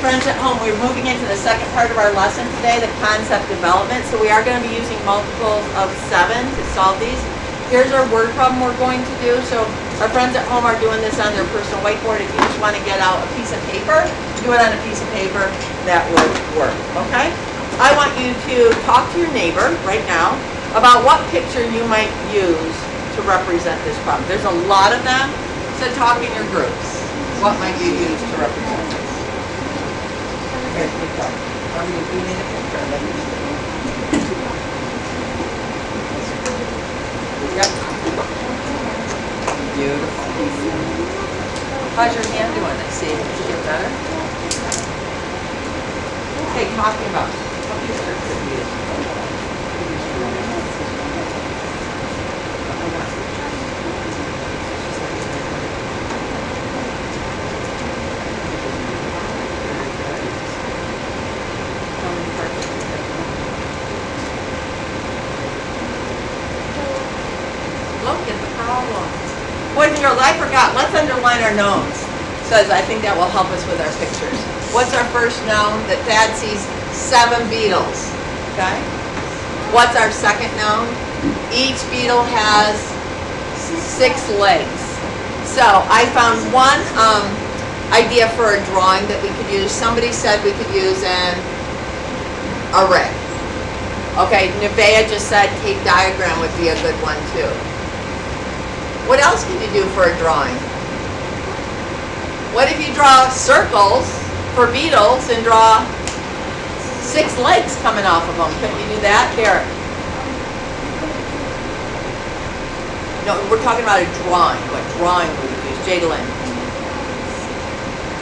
friends at home, we're moving into the second part of our lesson today, the concept development. So we are going to be using multiples of 7 to solve these. Here's our word problem we're going to do. So our friends at home are doing this on their personal whiteboard. If you just want to get out a piece of paper, do it on a piece of paper, that would work, okay? I want you to talk to your neighbor right now about what picture you might use to represent this problem. There's a lot of them, so talk in your groups. What might you use to represent this? Here, you go. You need a picture. Let me see. Yep. Beautiful. How's your hand doing? I see. Did you get better? Okay, talking about what picture could we use? Look at the problem. Boys and girls, I forgot. Let's underline our knowns. Says I think that will help us with our pictures. What's our first known? That Dad sees 7 beetles. Okay. What's our second known? Each beetle has 6 legs. So I found one idea for a drawing that we could use. Somebody said we could use an array. Okay, Nevaeh just said tape diagram would be a good one too. What else can you do for a drawing? What if you draw circles for beetles and draw 6 legs coming off of them? Couldn't you do that? Derek? No, we're talking about a drawing. What drawing would you use? Jadalyn?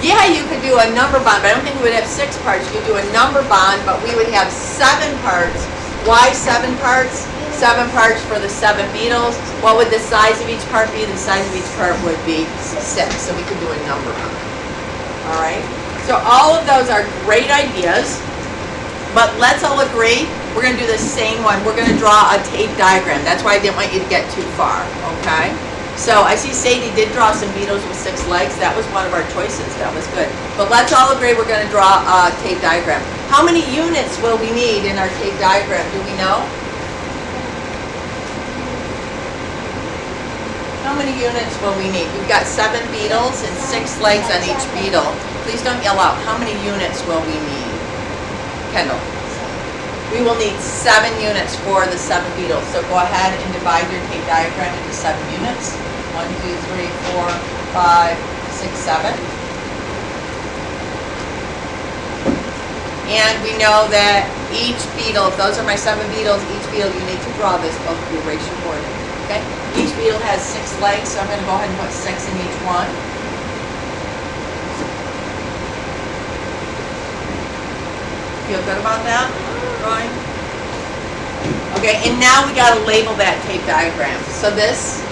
Yeah, you could do a number bond, but I don't think we would have 6 parts. You could do a number bond, but we would have 7 parts. Why 7 parts? 7 parts for the 7 beetles. What would the size of each part be? The size of each part would be 6. So we could do a number bond. All right. So all of those are great ideas, but let's all agree we're going to do the same one. We're going to draw a tape diagram. That's why I didn't want you to get too far. Okay. So I see Sadie did draw some beetles with 6 legs. That was one of our choices. That was good. But let's all agree we're going to draw a tape diagram. How many units will we need in our tape diagram? Do we know? How many units will we need? We've got 7 beetles and 6 legs on each beetle. Please don't yell out. How many units will we need? Kendall. We will need 7 units for the 7 beetles. So go ahead and divide your tape diagram into 7 units. 1, 2, 3, 4, 5, 6, 7. And we know that each beetle, if those are my 7 beetles, each beetle you need to draw this. Both of you erase your board. Okay? Each beetle has 6 legs, so I'm going to go ahead and put 6 in each one. Feel good about that? Drawing? Okay, and now we got to label that tape diagram. So this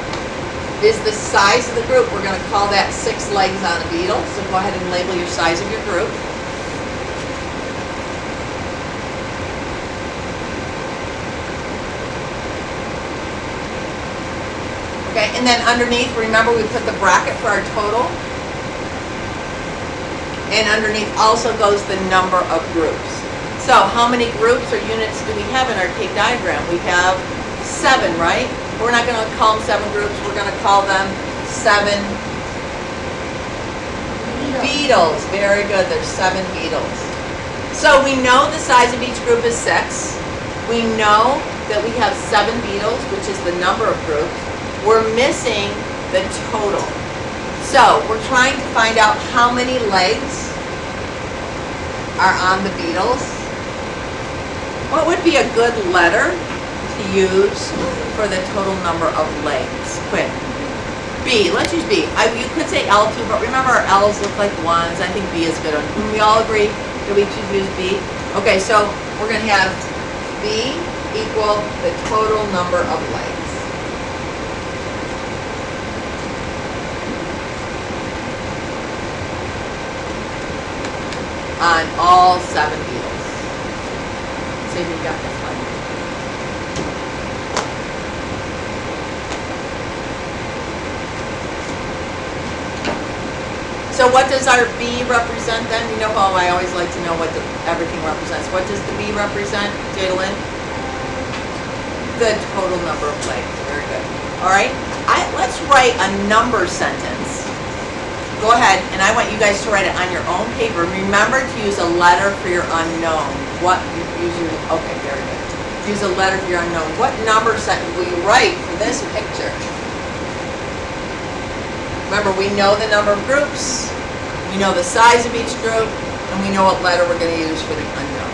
is the size of the group. We're going to call that 6 legs on a beetle. So go ahead and label your size of your group. Okay, and then underneath, remember we put the bracket for our total. And underneath also goes the number of groups. So how many groups or units do we have in our tape diagram? We have 7, right? We're not going to call them 7 groups. We're going to call them 7 beetles. Very good. There's 7 beetles. So we know the size of each group is 6. We know that we have 7 beetles, which is the number of groups. We're missing the total. So we're trying to find out how many legs are on the beetles. What would be a good letter to use for the total number of legs? Quick. B. Let's use B. You could say L too, but remember our L's look like 1s. I think B is good. Can we all agree that we should use B? Okay, so we're going to have B equal the total number of legs. On all 7 beetles. See if you got this one. So what does our B represent then? You know how I always like to know what everything represents. What does the B represent, Jadalyn? The total number of plays. Very good. All right. Let's write a number sentence. Go ahead, and I want you guys to write it on your own paper. Remember to use a letter for your unknown. What use your? Okay, very good. Use a letter for your unknown. What number sentence will you write for this picture? Remember, we know the number of groups, we know the size of each group, and we know what letter we're going to use for the unknown.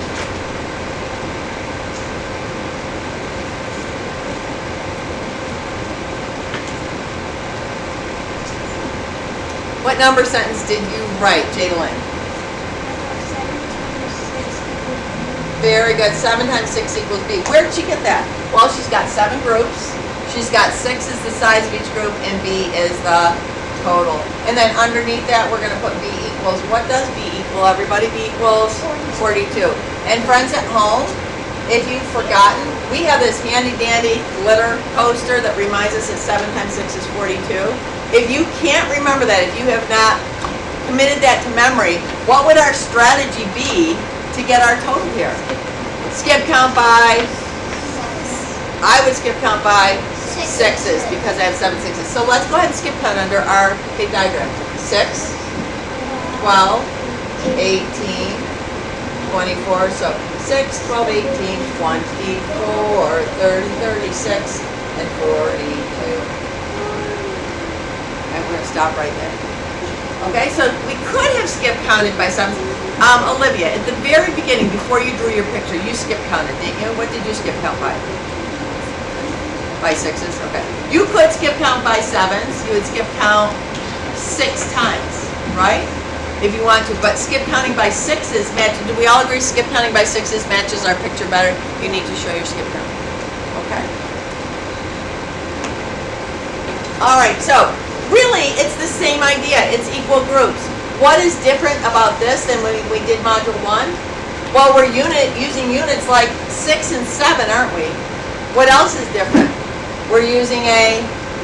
What number sentence did you write, Jadalyn? Very good. 7 times 6 equals B. Where did she get that? Well, she's got 7 groups. She's got 6 is the size of each group, and B is the total. And then underneath that, we're going to put B equals. What does B equal, everybody? B equals 42. And friends at home, if you've forgotten, we have this handy-dandy glitter poster that reminds us that 7 times 6 is 42. If you can't remember that, if you have not committed that to memory, what would our strategy be to get our total here? Skip count by? I would skip count by 6s because I have 7 6s. So let's go ahead and skip count under our page diagram. 6, 12, 18, 24. So 6, 12, 18, 24, 30, 36, and 42. And we're going to stop right there. Okay, so we could have skip counted by 7. Olivia, at the very beginning, before you drew your picture, you skip counted, didn't you? What did you skip count by? By 6s? Okay. You could skip count by 7s. You would skip count 6 times, right? If you want to. But skip counting by 6s matches. Do we all agree skip counting by 6s matches our picture better? You need to show your skip count. Okay? All right, so really, it's the same idea. It's equal groups. What is different about this than when we did Module 1? Well, we're using units like 6 and 7, aren't we? What else is different? We're using a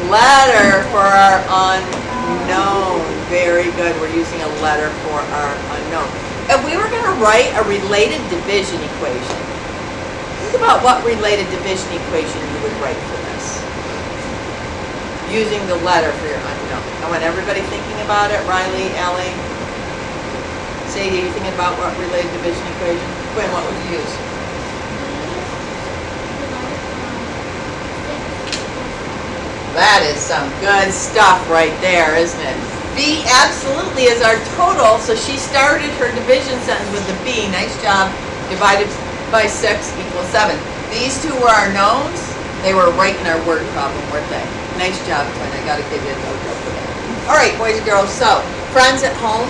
letter for our unknown. Very good. We're using a letter for our unknown. If we were going to write a related division equation, think about what related division equation you would write for this. Using the letter for your unknown. I want everybody thinking about it. Riley, Allie, Sadie, you thinking about what related division equation? Quinn, what would you use? That is some good stuff right there, isn't it? B absolutely is our total, so she started her division sentence with the B. Nice job. Divided by 6 equals 7. These two were our knowns. They were right in our word problem, weren't they? Nice job, Quinn. I got to give you a no-go for that. All right, boys and girls. So, friends at home,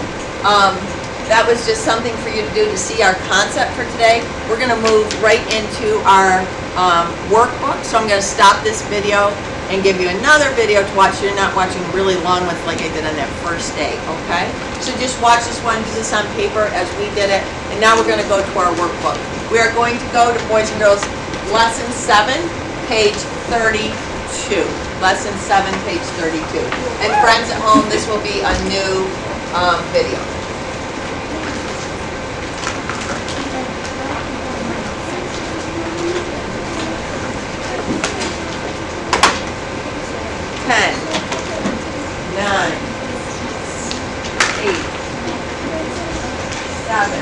that was just something for you to do to see our concept for today. We're going to move right into our workbook. So I'm going to stop this video and give you another video to watch. You're not watching really long ones like I did on that first day, okay? So just watch this one, do this on paper as we did it. And now we're going to go to our workbook. We are going to go to, boys and girls, Lesson 7, page 32. Lesson 7, page 32. And friends at home, this will be a new video. Ten, 9, 8, 7,